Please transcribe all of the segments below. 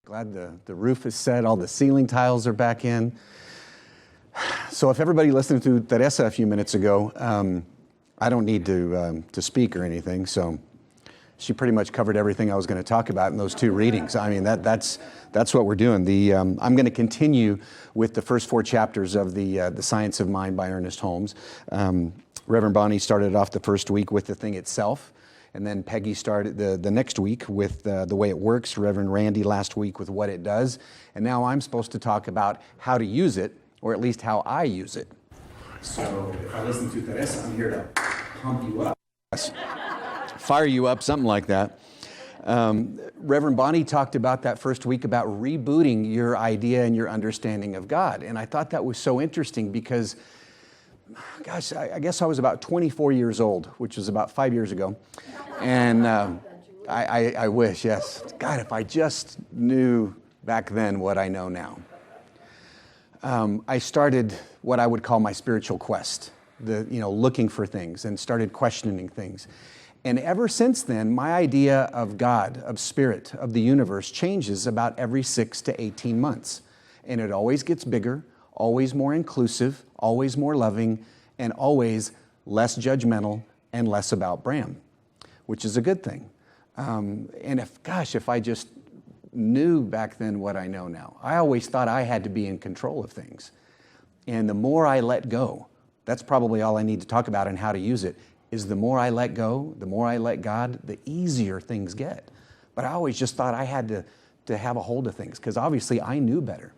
Glad the roof is set, all the ceiling tiles are back in. So if everybody listened to Teresa a few minutes ago, I don't need to speak or anything, so she pretty much covered everything I was going to talk about in those two readings. I mean, that's what we're doing. I'm going to continue with the first four chapters of the Science of Mind by Ernest Holmes. Reverend Bonnie started off the first week with the thing itself, and then Peggy started the next week with the way it works, Reverend Randy last week with what it does, and now I'm supposed to talk about how to use it, or at least how I use it. So if I listen to Teresa, I'm here to pump you up. Fire you up, something like that. Reverend Bonnie talked about that first week about rebooting your idea and your understanding of God. And I thought that was so interesting because, gosh, I guess I was about 24 years old, which was about 5 years ago. And I wish, yes. God, if I just knew back then what I know now. I started what I would call my spiritual quest, looking for things and started questioning things. And ever since then, my idea of God, of spirit, of the universe changes about every 6 to 18 months. And it always gets bigger, always more inclusive, always more loving, and always less judgmental and less about Bram, which is a good thing. And if I just knew back then what I know now. I always thought I had to be in control of things. And the more I let go, that's probably all I need to talk about and how to use it, is the more I let go, the more I let God, the easier things get. But I always just thought I had to have a hold of things, because obviously I knew better.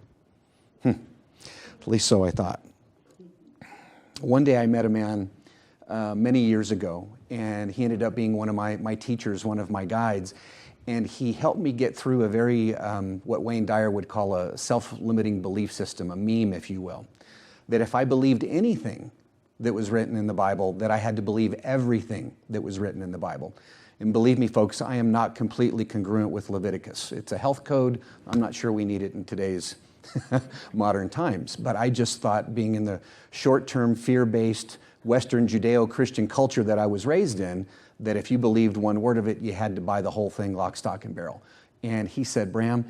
At least so I thought. One day I met a man many years ago, and he ended up being one of my teachers, one of my guides, and he helped me get through a very, what Wayne Dyer would call a self-limiting belief system, a meme, if you will, that if I believed anything that was written in the Bible, that I had to believe everything that was written in the Bible. And believe me, folks, I am not completely congruent with Leviticus. It's a health code. I'm not sure we need it in today's modern times. But I just thought, being in the short-term, fear-based Western Judeo-Christian culture that I was raised in, that if you believed one word of it, you had to buy the whole thing, lock, stock, and barrel. And he said, Bram,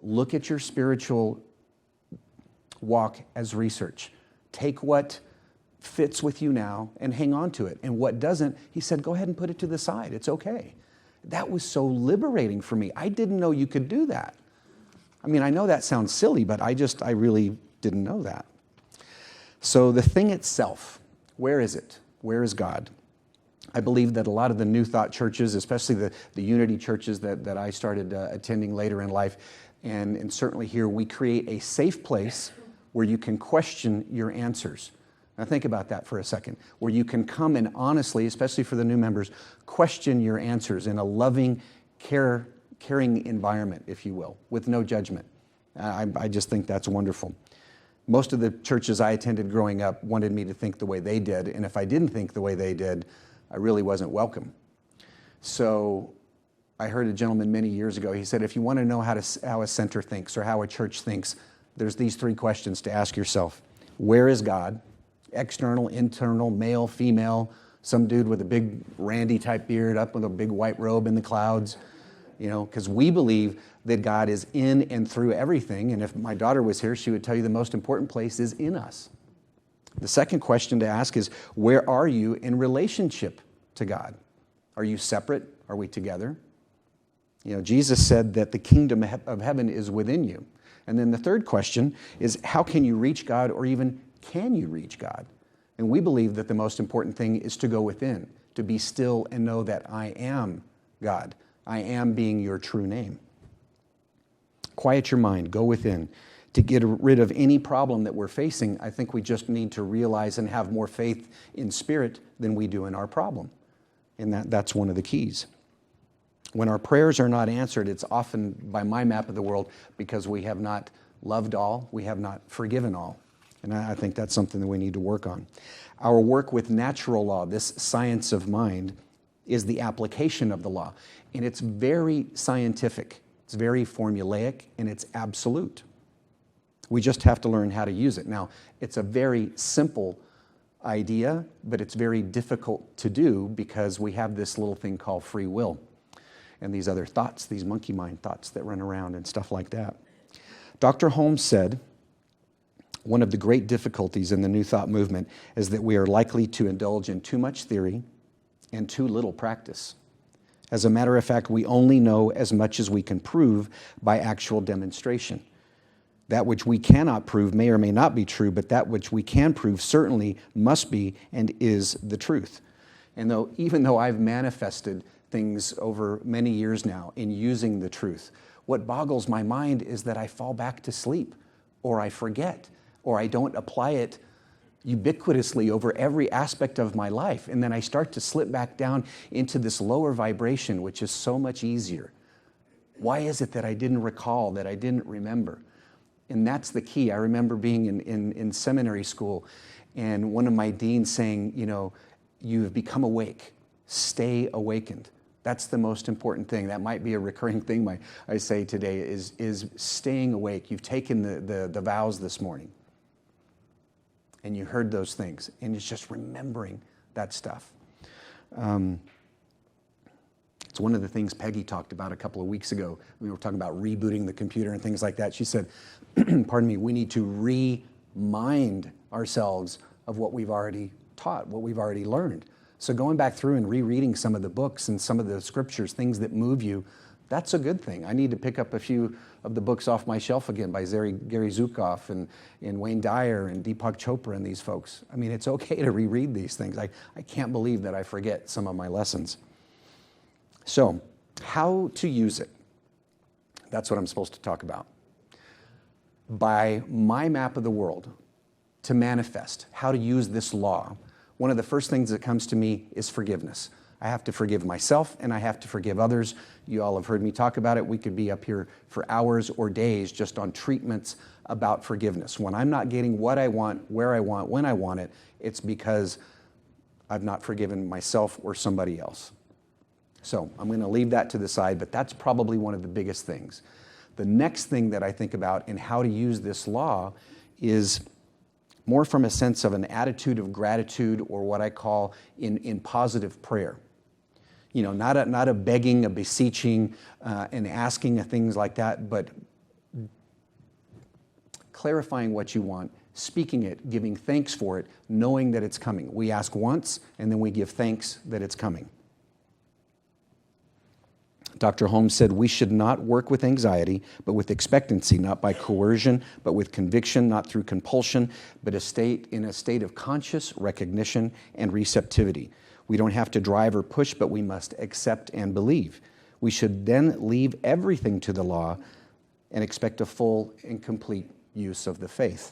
look at your spiritual walk as research. Take what fits with you now and hang on to it. And what doesn't, he said, go ahead and put it to the side. It's okay. That was so liberating for me. I didn't know you could do that. I mean, I know that sounds silly, but I really didn't know that. So the thing itself, where is it? Where is God? I believe that a lot of the New Thought churches, especially the Unity churches that I started attending later in life, and certainly here, we create a safe place where you can question your answers. Now think about that for a second, where you can come and honestly, especially for the new members, question your answers in a loving, caring environment, if you will, with no judgment. I just think that's wonderful. Most of the churches I attended growing up wanted me to think the way they did, and if I didn't think the way they did, I really wasn't welcome. So I heard a gentleman many years ago, he said, if you want to know how a center thinks or how a church thinks, there's these three questions to ask yourself. Where is God? External, internal, male, female, some dude with a big Randy type beard up with a big white robe in the clouds, because we believe that God is in and through everything. And if my daughter was here, she would tell you the most important place is in us. The second question to ask is, where are you in relationship to God? Are you separate? Are we together? Jesus said that the kingdom of heaven is within you. And then the third question is, how can you reach God, or even can you reach God? And we believe that the most important thing is to go within, to be still and know that I am God. I am being your true name. Quiet your mind, go within. To get rid of any problem that we're facing, I think we just need to realize and have more faith in spirit than we do in our problem. And that's one of the keys. When our prayers are not answered, it's often, by my map of the world, because we have not loved all, we have not forgiven all. And I think that's something that we need to work on. Our work with natural law, this science of mind, is the application of the law. And it's very scientific, it's very formulaic, and it's absolute. We just have to learn how to use it. Now, it's a very simple idea, but it's very difficult to do because we have this little thing called free will. and these other thoughts, these monkey mind thoughts that run around and stuff like that. Dr. Holmes said, one of the great difficulties in the New Thought movement is that we are likely to indulge in too much theory and too little practice. As a matter of fact, we only know as much as we can prove by actual demonstration. That which we cannot prove may or may not be true, but that which we can prove certainly must be and is the truth. And even though I've manifested things over many years now in using the truth, what boggles my mind is that I fall back to sleep, or I forget, or I don't apply it ubiquitously over every aspect of my life. And then I start to slip back down into this lower vibration, which is so much easier. Why is it that I didn't recall, that I didn't remember? And that's the key. I remember being in seminary school and one of my deans saying, you've become awake. Stay awakened. That's the most important thing. That might be a recurring thing I say today is staying awake. You've taken the vows this morning. And you heard those things. And it's just remembering that stuff. It's one of the things Peggy talked about a couple of weeks ago. We were talking about rebooting the computer and things like that. She said, pardon me, we need to remind ourselves of what we've already taught, what we've already learned. So going back through and rereading some of the books and some of the scriptures, things that move you, that's a good thing. I need to pick up a few of the books off my shelf again by Gary Zukav and Wayne Dyer and Deepak Chopra and these folks. I mean, it's okay to reread these things. I can't believe that I forget some of my lessons. So, how to use it? That's what I'm supposed to talk about. By my map of the world, to manifest, how to use this law, one of the first things that comes to me is forgiveness. I have to forgive myself and I have to forgive others. You all have heard me talk about it. We could be up here for hours or days just on treatments about forgiveness. When I'm not getting what I want, where I want, when I want it, it's because I've not forgiven myself or somebody else. So I'm going to leave that to the side, but that's probably one of the biggest things. The next thing that I think about in how to use this law is more from a sense of an attitude of gratitude, or what I call in positive prayer. Not a begging, a beseeching, and asking of things like that, but clarifying what you want, speaking it, giving thanks for it, knowing that it's coming. We ask once, and then we give thanks that it's coming. Dr. Holmes said, we should not work with anxiety, but with expectancy, not by coercion, but with conviction, not through compulsion, but in a state of conscious recognition and receptivity. We don't have to drive or push, but we must accept and believe. We should then leave everything to the law and expect a full and complete use of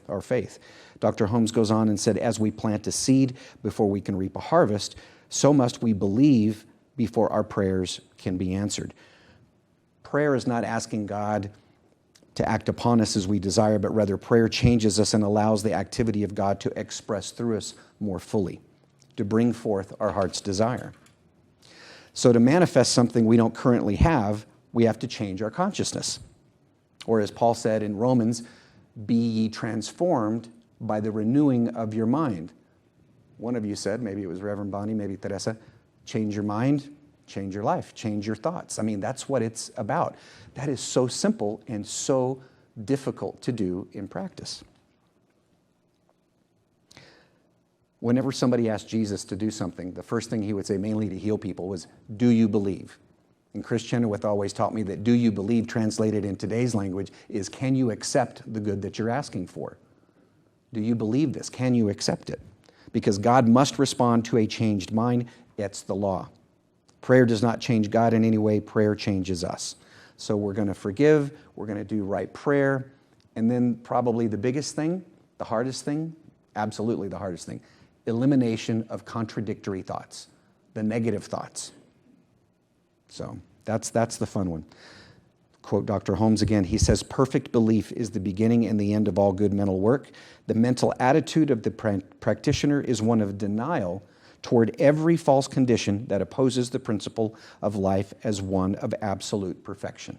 our faith. Dr. Holmes goes on and said, as we plant a seed before we can reap a harvest, so must we believe before our prayers can be answered. Prayer is not asking God to act upon us as we desire, but rather prayer changes us and allows the activity of God to express through us more fully, to bring forth our heart's desire. So to manifest something we don't currently have, we have to change our consciousness. Or as Paul said in Romans, be ye transformed by the renewing of your mind. One of you said, maybe it was Reverend Bonnie, maybe Teresa, change your mind, change your life, change your thoughts. I mean, that's what it's about. That is so simple and so difficult to do in practice. Whenever somebody asked Jesus to do something, the first thing he would say, mainly to heal people, was, do you believe? And Chris Chenoweth always taught me that do you believe, translated in today's language, is can you accept the good that you're asking for? Do you believe this? Can you accept it? Because God must respond to a changed mind. It's the law. Prayer does not change God in any way. Prayer changes us. So we're going to forgive. We're going to do right prayer. And then probably the biggest thing, the hardest thing, absolutely the hardest thing, elimination of contradictory thoughts, the negative thoughts. So that's the fun one. Quote Dr. Holmes again, he says, perfect belief is the beginning and the end of all good mental work. The mental attitude of the practitioner is one of denial toward every false condition that opposes the principle of life as one of absolute perfection.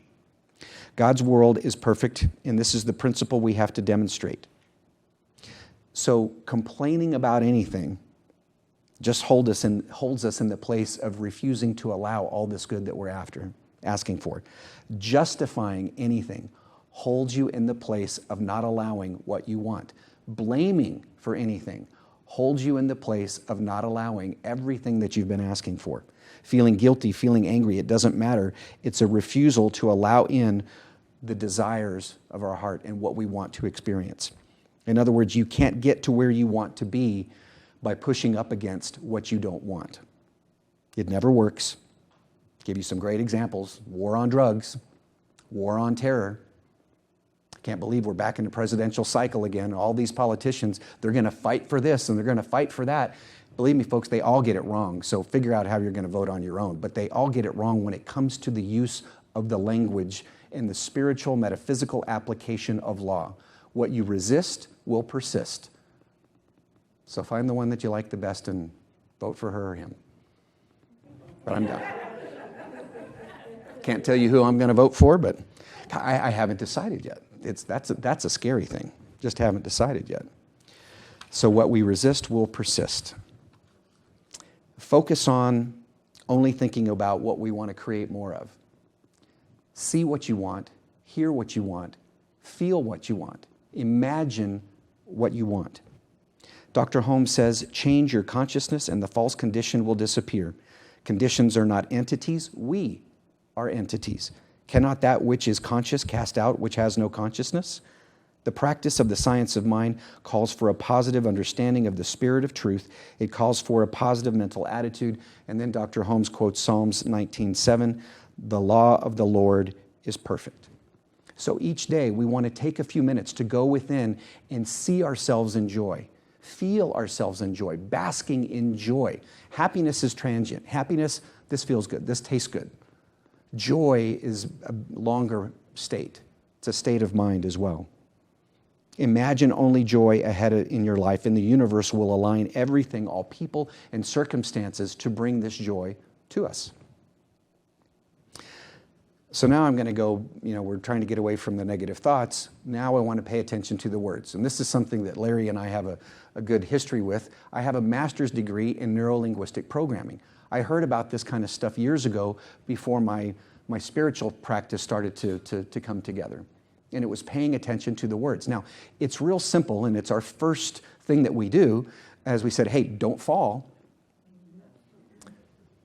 God's world is perfect, and this is the principle we have to demonstrate. So complaining about anything just holds us in the place of refusing to allow all this good that we're after. asking for. Justifying anything holds you in the place of not allowing what you want. Blaming for anything holds you in the place of not allowing everything that you've been asking for. Feeling guilty, feeling angry, it doesn't matter. It's a refusal to allow in the desires of our heart and what we want to experience. In other words, you can't get to where you want to be by pushing up against what you don't want. It never works. I'll give you some great examples. War on drugs, war on terror. I can't believe we're back in the presidential cycle again. All these politicians, they're going to fight for this and they're going to fight for that. Believe me, folks, they all get it wrong. So figure out how you're going to vote on your own. But they all get it wrong when it comes to the use of the language and the spiritual, metaphysical application of law. What you resist will persist. So find the one that you like the best and vote for her or him. But I'm done. Can't tell you who I'm going to vote for, but I haven't decided yet. That's a scary thing. Just haven't decided yet. So what we resist will persist. Focus on only thinking about what we want to create more of. See what you want, hear what you want, feel what you want, imagine what you want. Dr. Holmes says, change your consciousness and the false condition will disappear. Conditions are not entities, we are entities. Cannot that which is conscious cast out which has no consciousness? The practice of the science of mind calls for a positive understanding of the spirit of truth. It calls for a positive mental attitude. And then Dr. Holmes quotes Psalms 19:7, the law of the Lord is perfect. So each day we want to take a few minutes to go within and see ourselves in joy, feel ourselves in joy, basking in joy. Happiness is transient. Happiness, this feels good, this tastes good. Joy is a longer state. It's a state of mind as well. Imagine only joy ahead in your life, and the universe will align everything, all people and circumstances, to bring this joy to us. So now I'm going to go, we're trying to get away from the negative thoughts. Now I want to pay attention to the words. And this is something that Larry and I have a good history with. I have a master's degree in neuro-linguistic programming. I heard about this kind of stuff years ago before my spiritual practice started to come together. And it was paying attention to the words. Now, it's real simple, and it's our first thing that we do, as we said, hey, don't fall.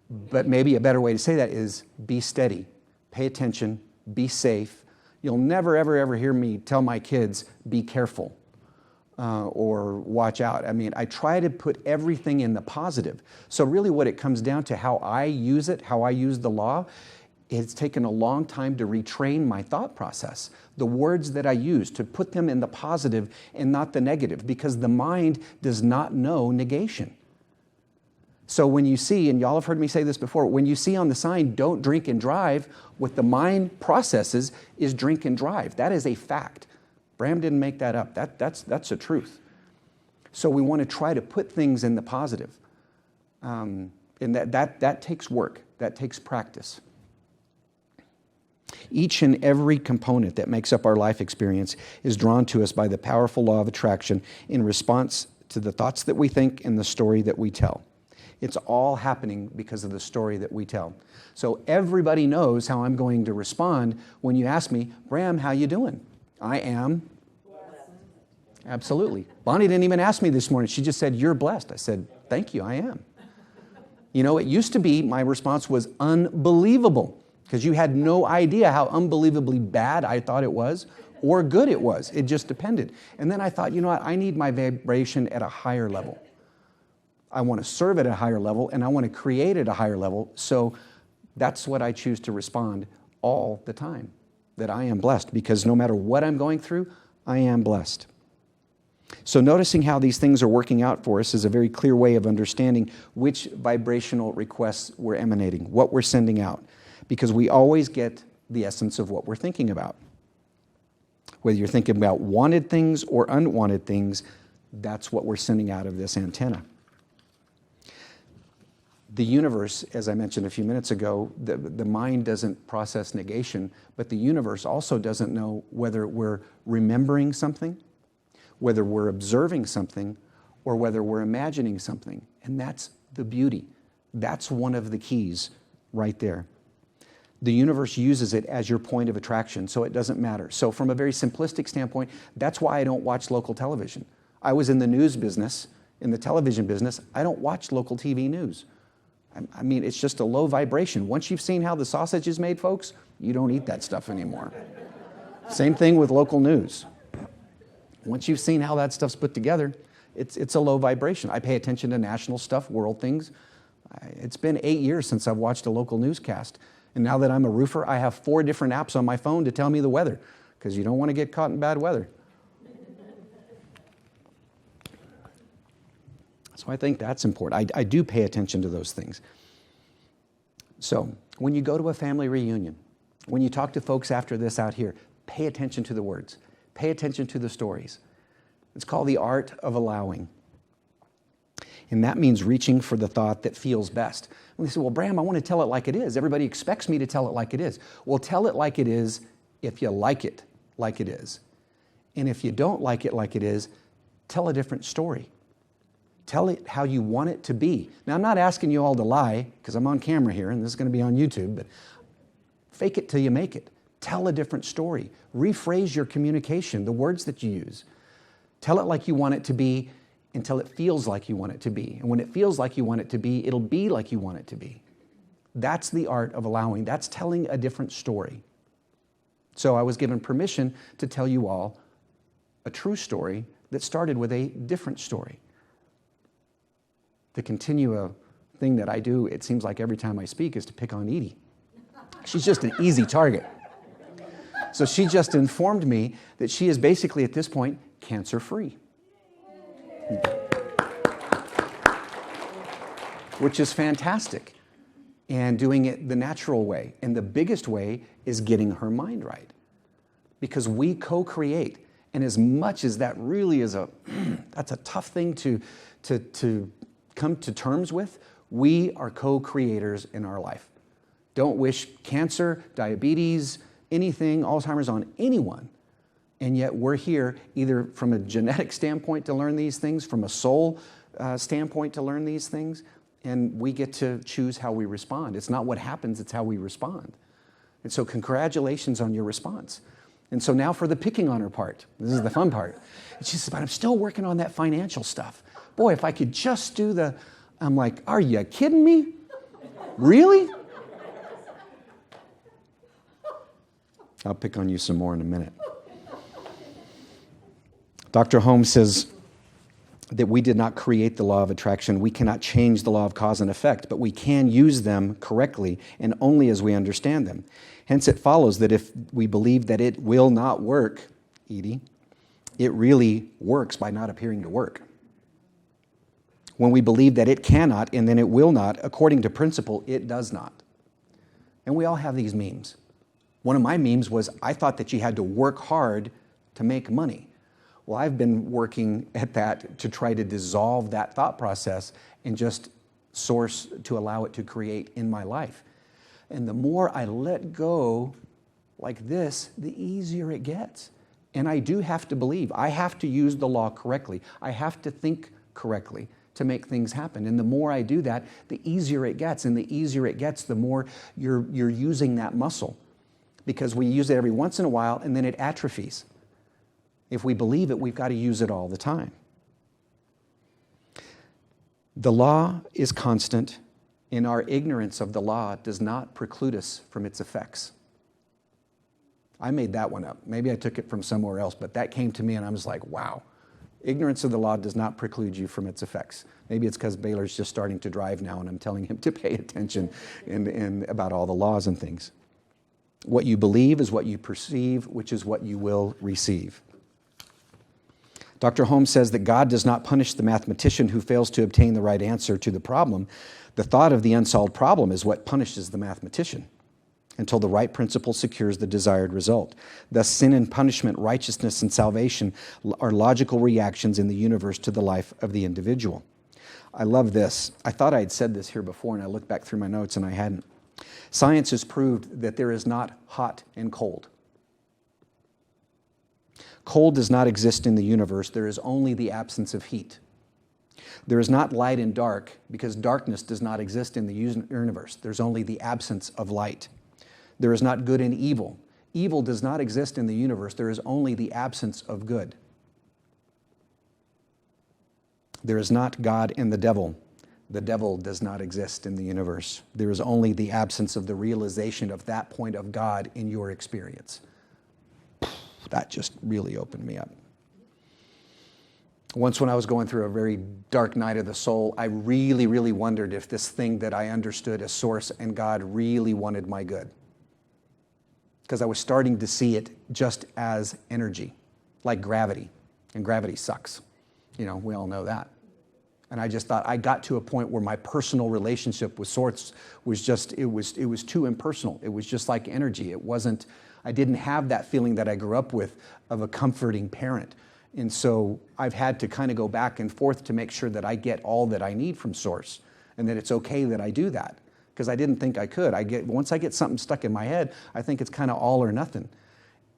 But maybe a better way to say that is be steady, pay attention, be safe. You'll never, ever, ever hear me tell my kids, be careful or watch out. I mean, I try to put everything in the positive. So really what it comes down to, how I use it, how I use the law, it's taken a long time to retrain my thought process. The words that I use, to put them in the positive and not the negative, because the mind does not know negation. So when you see, and y'all have heard me say this before, when you see on the sign, don't drink and drive, what the mind processes is drink and drive. That is a fact. Bram didn't make that up. That's a truth. So we want to try to put things in the positive. And that takes work. That takes practice. Each and every component that makes up our life experience is drawn to us by the powerful law of attraction in response to the thoughts that we think and the story that we tell. It's all happening because of the story that we tell. So everybody knows how I'm going to respond when you ask me, Bram, how you doing? I am. Absolutely. Bonnie didn't even ask me this morning. She just said, you're blessed. I said, thank you, I am. It used to be, my response was unbelievable, because you had no idea how unbelievably bad I thought it was or good it was. It just depended. And then I thought, you know what? I need my vibration at a higher level. I want to serve at a higher level, and I want to create at a higher level. So that's what I choose to respond all the time, that I am blessed, because no matter what I'm going through, I am blessed. So noticing how these things are working out for us is a very clear way of understanding which vibrational requests we're emanating, what we're sending out, because we always get the essence of what we're thinking about. Whether you're thinking about wanted things or unwanted things, that's what we're sending out of this antenna. The universe, as I mentioned a few minutes ago, the mind doesn't process negation, but the universe also doesn't know whether we're remembering something, whether we're observing something, or whether we're imagining something. And that's the beauty. That's one of the keys right there. The universe uses it as your point of attraction, so it doesn't matter. So from a very simplistic standpoint, that's why I don't watch local television. I was in the news business, in the television business. I don't watch local TV news. I mean, it's just a low vibration. Once you've seen how the sausage is made, folks, you don't eat that stuff anymore. Same thing with local news. Once you've seen how that stuff's put together, it's a low vibration. I pay attention to national stuff, world things. It's been 8 years since I've watched a local newscast. And now that I'm a roofer, I have 4 different apps on my phone to tell me the weather, because you don't want to get caught in bad weather. So I think that's important. I do pay attention to those things. So when you go to a family reunion, when you talk to folks after this out here, pay attention to the words. Pay attention to the stories. It's called the art of allowing. And that means reaching for the thought that feels best. And they say, well, Bram, I want to tell it like it is. Everybody expects me to tell it like it is. Well, tell it like it is if you like it like it is. And if you don't like it like it is, tell a different story. Tell it how you want it to be. Now, I'm not asking you all to lie, because I'm on camera here, and this is going to be on YouTube, but fake it till you make it. Tell a different story. Rephrase your communication, the words that you use. Tell it like you want it to be until it feels like you want it to be. And when it feels like you want it to be, it'll be like you want it to be. That's the art of allowing. That's telling a different story. So I was given permission to tell you all a true story that started with a different story. To continue a thing that I do, it seems like every time I speak, is to pick on Edie. She's just an easy target. So she just informed me that she is basically at this point cancer-free. Which is fantastic. And doing it the natural way. And the biggest way is getting her mind right. Because we co-create. And as much as that really is that's a tough thing to come to terms with, we are co-creators in our life. Don't wish cancer, diabetes, anything, Alzheimer's on anyone. And yet we're here either from a genetic standpoint to learn these things, from a soul standpoint to learn these things, and we get to choose how we respond. It's not what happens, it's how we respond. And so congratulations on your response. And so now for the picking on her part. This is the fun part. And she says, but I'm still working on that financial stuff. Boy, if I could just do the, I'm like, are you kidding me? Really? I'll pick on you some more in a minute. Dr. Holmes says that we did not create the law of attraction. We cannot change the law of cause and effect, but we can use them correctly and only as we understand them. Hence, it follows that if we believe that it will not work, Edie, it really works by not appearing to work. When we believe that it cannot and then it will not, according to principle, it does not. And we all have these memes. One of my memes was, I thought that you had to work hard to make money. Well, I've been working at that to try to dissolve that thought process and just source to allow it to create in my life. And the more I let go like this, the easier it gets. And I do have to believe. I have to use the law correctly. I have to think correctly to make things happen. And the more I do that, the easier it gets. And the easier it gets, the more you're using that muscle. Because we use it every once in a while and then it atrophies. If we believe it, we've got to use it all the time. The law is constant, and our ignorance of the law does not preclude us from its effects. I made that one up. Maybe I took it from somewhere else, but that came to me and I was like, wow. Ignorance of the law does not preclude you from its effects. Maybe it's because Baylor's just starting to drive now and I'm telling him to pay attention and about all the laws and things. What you believe is what you perceive, which is what you will receive. Dr. Holmes says that God does not punish the mathematician who fails to obtain the right answer to the problem. The thought of the unsolved problem is what punishes the mathematician until the right principle secures the desired result. Thus, sin and punishment, righteousness and salvation are logical reactions in the universe to the life of the individual. I love this. I thought I had said this here before, and I looked back through my notes and I hadn't. Science has proved that there is not hot and cold. Cold does not exist in the universe. There is only the absence of heat. There is not light and dark because darkness does not exist in the universe. There's only the absence of light. There is not good and evil. Evil does not exist in the universe. There is only the absence of good. There is not God and the devil. The devil does not exist in the universe. There is only the absence of the realization of that point of God in your experience. That just really opened me up. Once when I was going through a very dark night of the soul, I really, really wondered if this thing that I understood as source and God really wanted my good. Because I was starting to see it just as energy, like gravity. And gravity sucks. You know, we all know that. And I just thought I got to a point where my personal relationship with source was just, it was too impersonal. It was just like energy. It wasn't, I didn't have that feeling that I grew up with of a comforting parent. And so I've had to kind of go back and forth to make sure that I get all that I need from source and that it's okay that I do that. Because I didn't think I could. Once I get something stuck in my head, I think it's kind of all or nothing.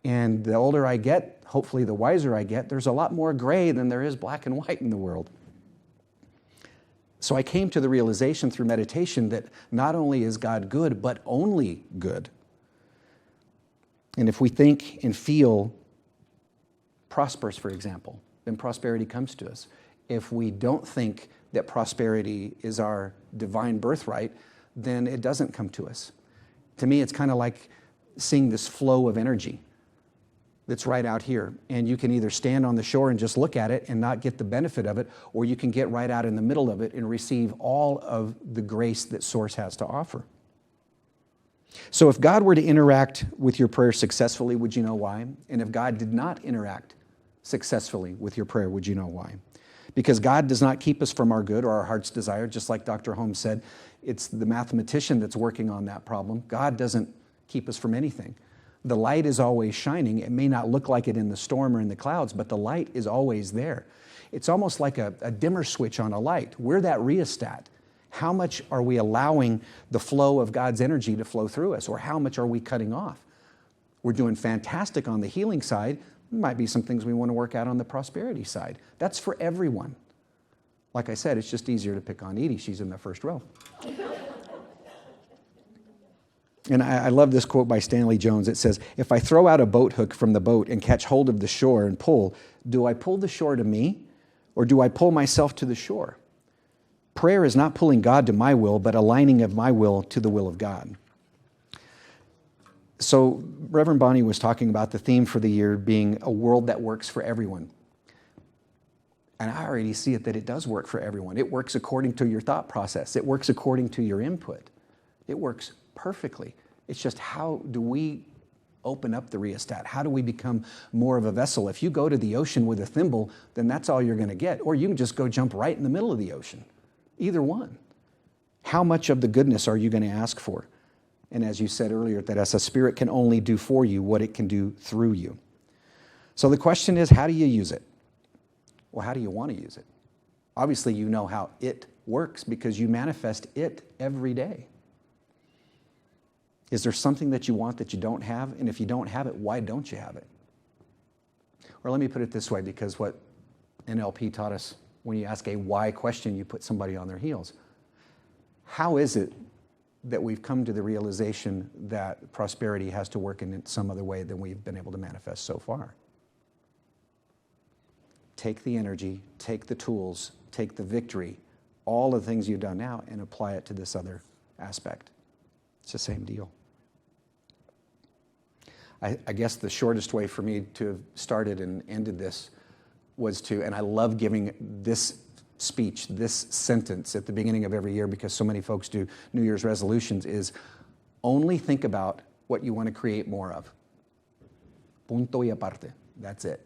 And the older I get, hopefully the wiser I get, there's a lot more gray than there is black and white in the world. So I came to the realization through meditation that not only is God good, but only good. And if we think and feel prosperous, for example, then prosperity comes to us. If we don't think that prosperity is our divine birthright, then it doesn't come to us. To me, it's kind of like seeing this flow of energy that's right out here. And you can either stand on the shore and just look at it and not get the benefit of it, or you can get right out in the middle of it and receive all of the grace that Source has to offer. So if God were to interact with your prayer successfully, would you know why? And if God did not interact successfully with your prayer, would you know why? Because God does not keep us from our good or our heart's desire, just like Dr. Holmes said. It's the mathematician that's working on that problem. God doesn't keep us from anything. The light is always shining. It may not look like it in the storm or in the clouds, but the light is always there. It's almost like a dimmer switch on a light. We're that rheostat. How much are we allowing the flow of God's energy to flow through us, or how much are we cutting off? We're doing fantastic on the healing side. There might be some things we want to work out on the prosperity side. That's for everyone. Like I said, it's just easier to pick on Edie. She's in the first row. And I love this quote by Stanley Jones. It says, "If I throw out a boat hook from the boat and catch hold of the shore and pull, do I pull the shore to me, or do I pull myself to the shore? Prayer is not pulling God to my will, but aligning of my will to the will of God." So Reverend Bonnie was talking about the theme for the year being a world that works for everyone. And I already see it that it does work for everyone. It works according to your thought process. It works according to your input. It works perfectly. It's just how do we open up the rheostat? How do we become more of a vessel? If you go to the ocean with a thimble, then that's all you're going to get. Or you can just go jump right in the middle of the ocean. Either one. How much of the goodness are you going to ask for? And as you said earlier, that as a spirit can only do for you what it can do through you. So the question is, how do you use it? Well, how do you want to use it? Obviously, you know how it works because you manifest it every day. Is there something that you want that you don't have? And if you don't have it, why don't you have it? Or let me put it this way, because what NLP taught us, when you ask a why question, you put somebody on their heels. How is it that we've come to the realization that prosperity has to work in some other way than we've been able to manifest so far? Take the energy, take the tools, take the victory, all the things you've done now, and apply it to this other aspect. It's the same deal. I guess the shortest way for me to have started and ended this was to, and I love giving this speech, this sentence at the beginning of every year because so many folks do New Year's resolutions, is only think about what you want to create more of. Punto y aparte. That's it.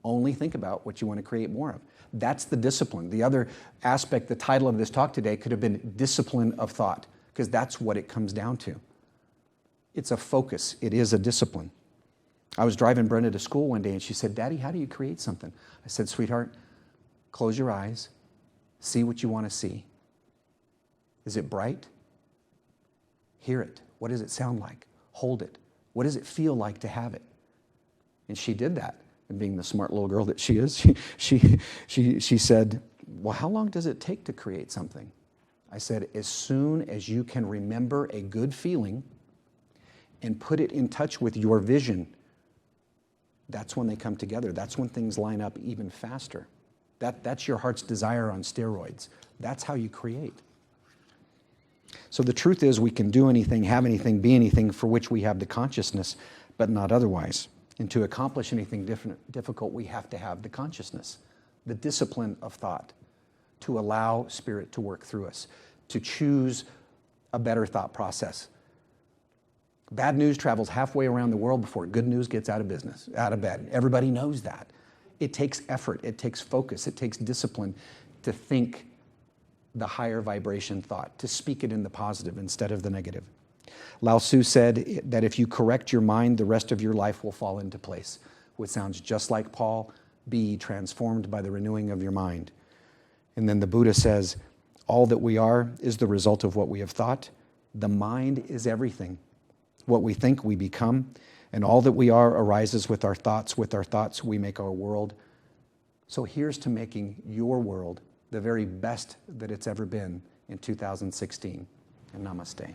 Only think about what you want to create more of. That's the discipline. The other aspect, the title of this talk today could have been discipline of thought, because that's what it comes down to. It's a focus. It is a discipline. I was driving Brenda to school one day and she said, "Daddy, how do you create something?" I said, "Sweetheart, close your eyes, see what you want to see. Is it bright? Hear it. What does it sound like? Hold it. What does it feel like to have it?" And she did that. And being the smart little girl that she is, she said, "Well, how long does it take to create something?" I said, "As soon as you can remember a good feeling and put it in touch with your vision, that's when they come together. That's when things line up even faster. That's your heart's desire on steroids. That's how you create. So the truth is, we can do anything, have anything, be anything for which we have the consciousness, but not otherwise. And to accomplish anything difficult, we have to have the consciousness, the discipline of thought, to allow Spirit to work through us, to choose a better thought process. Bad news travels halfway around the world before good news gets out of bed. Everybody knows that. It takes effort, it takes focus, it takes discipline to think the higher vibration thought, to speak it in the positive instead of the negative. Lao Tzu said that if you correct your mind, the rest of your life will fall into place, which sounds just like Paul, be transformed by the renewing of your mind. And then the Buddha says, all that we are is the result of what we have thought. The mind is everything. What we think, we become, and all that we are arises with our thoughts. With our thoughts, we make our world. So here's to making your world the very best that it's ever been in 2016. And namaste.